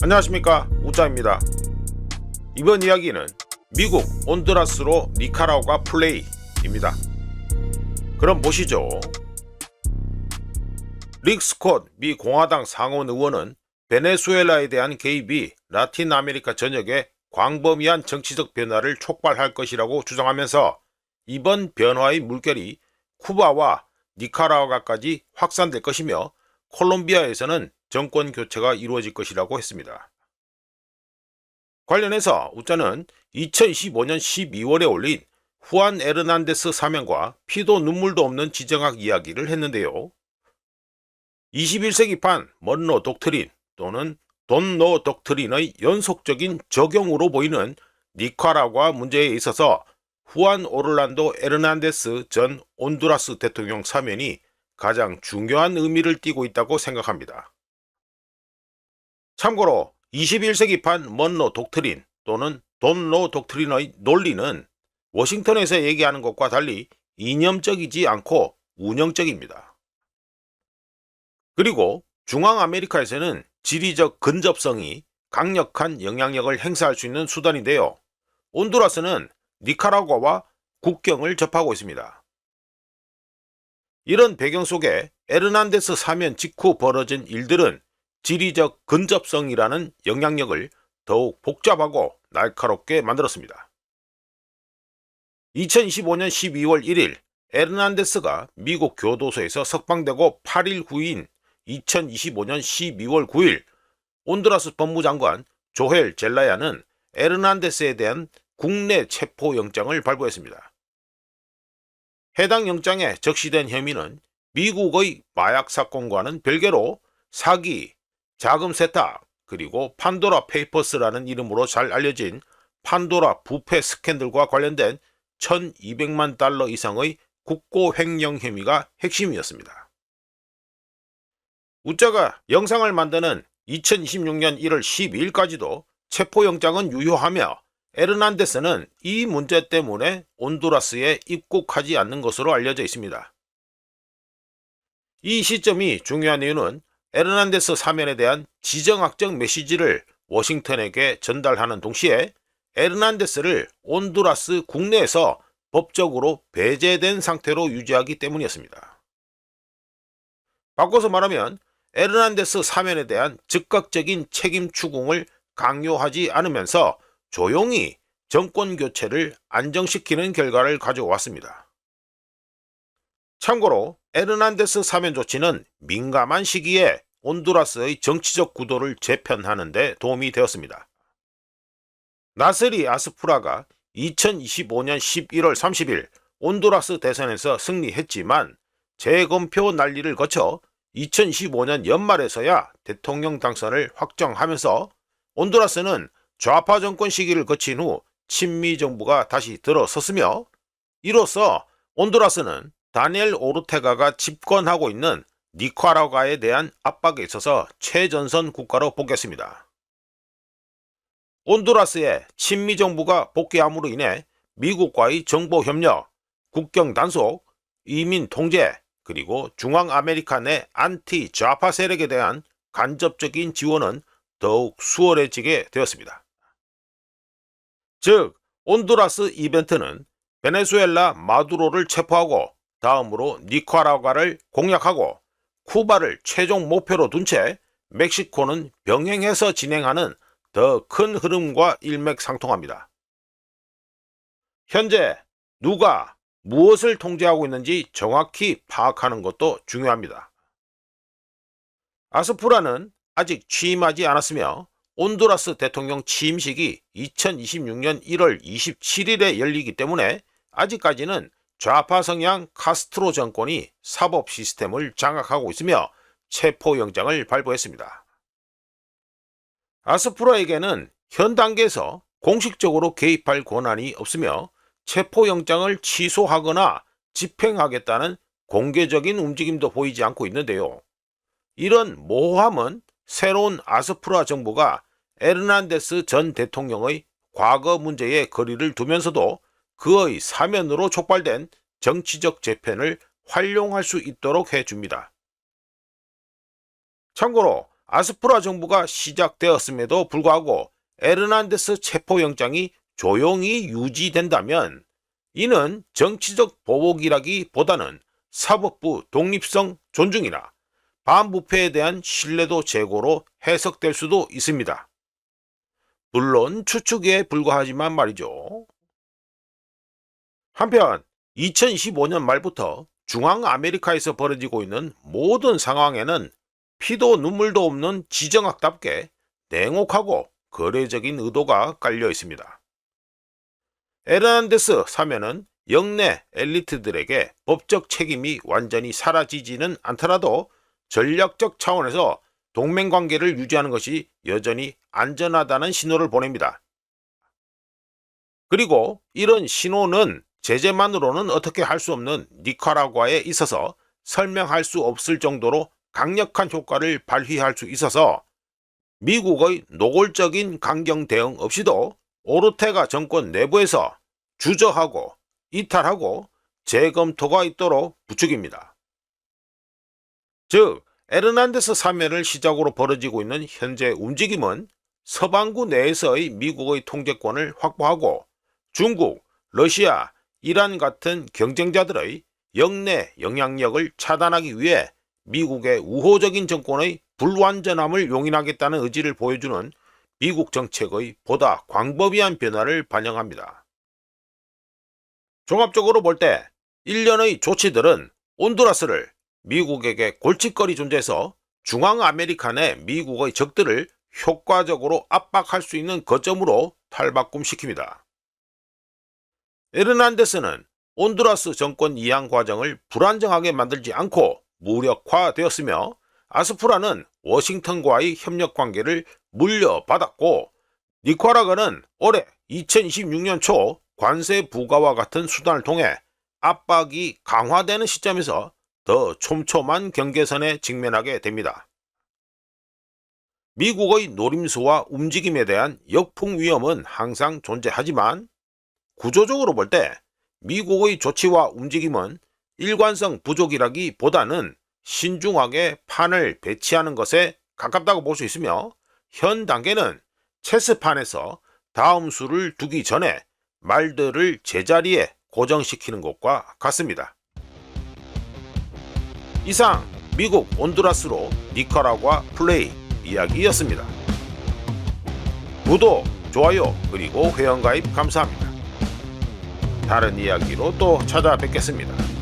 안녕하십니까, 우짜입니다. 이번 이야기는 미국 온두라스로 니카라구아 플레이입니다. 그럼 보시죠. 릭 스콧 미 공화당 상원 의원은 베네수엘라에 대한 개입이 라틴 아메리카 전역에 광범위한 정치적 변화를 촉발할 것이라고 주장하면서 이번 변화의 물결이 쿠바와 니카라구아까지 확산될 것이며 콜롬비아에서는 정권 교체가 이루어질 것이라고 했습니다. 관련해서 우짜는 2025년 12월에 올린 후안 에르난데스 사면과 피도 눈물도 없는 지정학 이야기를 했는데요. 21세기판 먼로 독트린 또는 돈노 독트린의 연속적인 적용으로 보이는 니카라구아 문제에 있어서 후안 오를란도 에르난데스 전 온두라스 대통령 사면이 가장 중요한 의미를 띠고 있다고 생각합니다. 참고로 21세기판 먼로 독트린 또는 돈로 독트린의 논리는 워싱턴에서 얘기하는 것과 달리 이념적이지 않고 운영적입니다. 그리고 중앙아메리카에서는 지리적 근접성이 강력한 영향력을 행사할 수 있는 수단인데요. 온두라스는 니카라구아와 국경을 접하고 있습니다. 이런 배경 속에 에르난데스 사면 직후 벌어진 일들은 지리적 근접성이라는 영향력을 더욱 복잡하고 날카롭게 만들었습니다. 2025년 12월 1일 에르난데스가 미국 교도소에서 석방되고 8일 후인 2025년 12월 9일 온두라스 법무장관 조헬 젤라야는 에르난데스에 대한 국내 체포영장을 발부했습니다. 해당 영장에 적시된 혐의는 미국의 마약 사건과는 별개로 사기, 자금 세탁, 그리고 판도라 페이퍼스라는 이름으로 잘 알려진 판도라 부패 스캔들과 관련된 1200만 달러 이상의 국고 횡령 혐의가 핵심이었습니다. 우짜가 영상을 만드는 2026년 1월 12일까지도 체포영장은 유효하며 에르난데스는 이 문제 때문에 온두라스에 입국하지 않는 것으로 알려져 있습니다. 이 시점이 중요한 이유는 에르난데스 사면에 대한 지정학적 메시지를 워싱턴에게 전달하는 동시에 에르난데스를 온두라스 국내에서 법적으로 배제된 상태로 유지하기 때문이었습니다. 바꿔서 말하면 에르난데스 사면에 대한 즉각적인 책임 추궁을 강요하지 않으면서 조용히 정권 교체를 안정시키는 결과를 가져왔습니다. 참고로 에르난데스 사면 조치는 민감한 시기에 온두라스의 정치적 구도를 재편하는 데 도움이 되었습니다. 나스리 아스프라가 2025년 11월 30일 온두라스 대선에서 승리했지만 재검표 난리를 거쳐 2015년 연말에서야 대통령 당선을 확정하면서 온두라스는 좌파 정권 시기를 거친 후 친미 정부가 다시 들어섰으며 이로써 온두라스는 다니엘 오르테가가 집권하고 있는 니카라구아에 대한 압박에 있어서 최전선 국가로 복귀했습니다. 온두라스의 친미 정부가 복귀함으로 인해 미국과의 정보 협력, 국경 단속, 이민 통제, 그리고 중앙아메리카 내 안티 좌파 세력에 대한 간접적인 지원은 더욱 수월해지게 되었습니다. 즉, 온두라스 이벤트는 베네수엘라 마두로를 체포하고 다음으로 니카라구아를 공략하고 쿠바를 최종 목표로 둔 채 멕시코는 병행해서 진행하는 더 큰 흐름과 일맥상통합니다. 현재 누가 무엇을 통제하고 있는지 정확히 파악하는 것도 중요합니다. 아스프라는 아직 취임하지 않았으며 온두라스 대통령 취임식이 2026년 1월 27일에 열리기 때문에 아직까지는 좌파 성향 카스트로 정권이 사법 시스템을 장악하고 있으며 체포영장을 발부했습니다. 아스프라에게는 현 단계에서 공식적으로 개입할 권한이 없으며 체포영장을 취소하거나 집행하겠다는 공개적인 움직임도 보이지 않고 있는데요. 이런 모호함은 새로운 아스프라 정부가 에르난데스 전 대통령의 과거 문제에 거리를 두면서도 그의 사면으로 촉발된 정치적 재편을 활용할 수 있도록 해줍니다. 참고로 아스프라 정부가 시작되었음에도 불구하고 에르난데스 체포영장이 조용히 유지된다면 이는 정치적 보복이라기보다는 사법부 독립성 존중이나 반부패에 대한 신뢰도 제고로 해석될 수도 있습니다. 물론 추측에 불과하지만 말이죠. 한편 2025년 말부터 중앙아메리카에서 벌어지고 있는 모든 상황에는 피도 눈물도 없는 지정학답게 냉혹하고 거래적인 의도가 깔려 있습니다. 에르난데스 사면은 영내 엘리트들에게 법적 책임이 완전히 사라지지는 않더라도 전략적 차원에서 동맹관계를 유지하는 것이 여전히 안전하다는 신호를 보냅니다. 그리고 이런 신호는 제재만으로는 어떻게 할 수 없는 니카라과에 있어서 설명할 수 없을 정도로 강력한 효과를 발휘할 수 있어서 미국의 노골적인 강경 대응 없이도 오르테가 정권 내부에서 주저하고 이탈하고 재검토가 있도록 부추깁니다. 즉, 에르난데스 사면을 시작으로 벌어지고 있는 현재 움직임은 서방구 내에서의 미국의 통제권을 확보하고 중국, 러시아, 이란 같은 경쟁자들의 영내 영향력을 차단하기 위해 미국의 우호적인 정권의 불완전함을 용인하겠다는 의지를 보여주는 미국 정책의 보다 광범위한 변화를 반영합니다. 종합적으로 볼 때 일련의 조치들은 온두라스를 미국에게 골칫거리 존재에서 중앙아메리카 내 미국의 적들을 효과적으로 압박할 수 있는 거점으로 탈바꿈시킵니다. 에르난데스는 온두라스 정권 이양 과정을 불안정하게 만들지 않고 무력화되었으며 아스프라는 워싱턴과의 협력 관계를 물려받았고 니카라과는 올해 2026년 초 관세 부과와 같은 수단을 통해 압박이 강화되는 시점에서 더 촘촘한 경계선에 직면하게 됩니다. 미국의 노림수와 움직임에 대한 역풍 위험은 항상 존재하지만 구조적으로 볼 때 미국의 조치와 움직임은 일관성 부족이라기보다는 신중하게 판을 배치하는 것에 가깝다고 볼 수 있으며 현 단계는 체스판에서 다음 수를 두기 전에 말들을 제자리에 고정시키는 것과 같습니다. 이상 미국 온두라스로 니카라과 플레이 이야기였습니다. 구독, 좋아요, 그리고 회원가입 감사합니다. 다른 이야기로 또 찾아뵙겠습니다.